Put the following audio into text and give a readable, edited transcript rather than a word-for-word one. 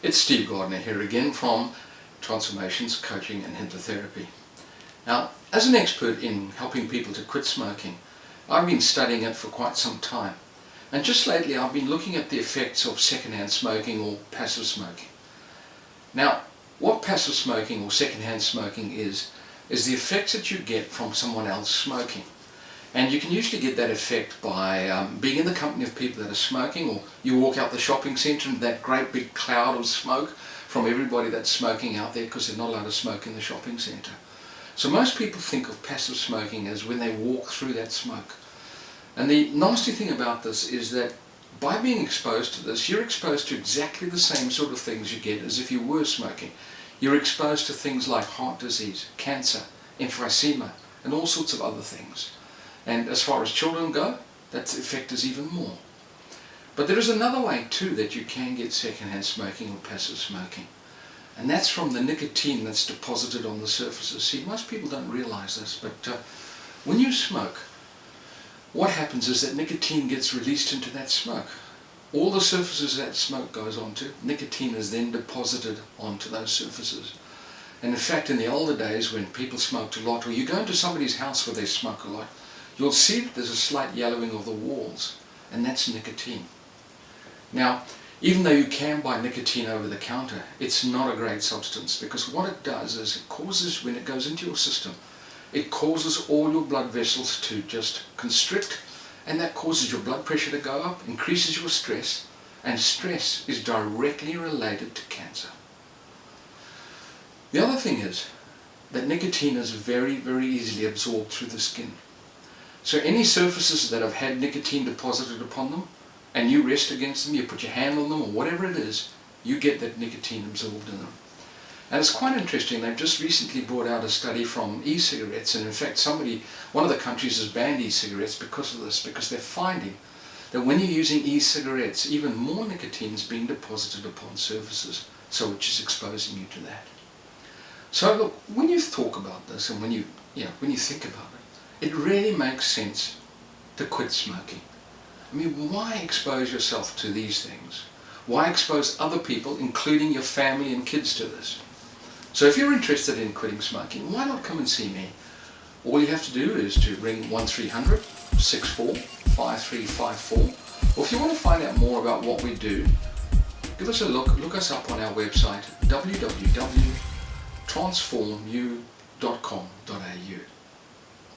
It's Steve Gardner here again from Transformations Coaching and Hypnotherapy. Now, as an expert in helping people to quit smoking, I've been studying it for quite some time. And just lately I've been looking at the effects of secondhand smoking or passive smoking. Now, what passive smoking or secondhand smoking is the effects that you get from someone else smoking. And you can usually get that effect by being in the company of people that are smoking, or you walk out the shopping centre and that great big cloud of smoke from everybody that's smoking out there because they're not allowed to smoke in the shopping centre. So most people think of passive smoking as when they walk through that smoke. And the nasty thing about this is that by being exposed to this, you're exposed to exactly the same sort of things you get as if you were smoking. You're exposed to things like heart disease, cancer, emphysema, and all sorts of other things. And as far as children go, that effect is even more. But there is another way too that you can get secondhand smoking or passive smoking. And that's from the nicotine that's deposited on the surfaces. See, most people don't realize this, but when you smoke, what happens is that nicotine gets released into that smoke. All the surfaces that smoke goes onto, nicotine is then deposited onto those surfaces. And in fact, in the older days when people smoked a lot, or you go into somebody's house where they smoke a lot, you'll see that there's a slight yellowing of the walls, and that's nicotine. Now, even though you can buy nicotine over the counter, it's not a great substance, because what it does is it causes, when it goes into your system, it causes all your blood vessels to just constrict, and that causes your blood pressure to go up, increases your stress, and stress is directly related to cancer. The other thing is that nicotine is very, very easily absorbed through the skin. So any surfaces that have had nicotine deposited upon them, and you rest against them, you put your hand on them or whatever it is, you get that nicotine absorbed in them. And it's quite interesting, they've just recently brought out a study from e-cigarettes, and in fact one of the countries has banned e-cigarettes because of this, because they're finding that when you're using e-cigarettes, even more nicotine is being deposited upon surfaces, so which is exposing you to that. So look, when you talk about this and when you think about it, it really makes sense to quit smoking. I mean, why expose yourself to these things? Why expose other people, including your family and kids, to this? So if you're interested in quitting smoking, why not come and see me? All you have to do is to ring 1300 64 5354, or if you want to find out more about what we do, give us a look us up on our website www.transformu.com.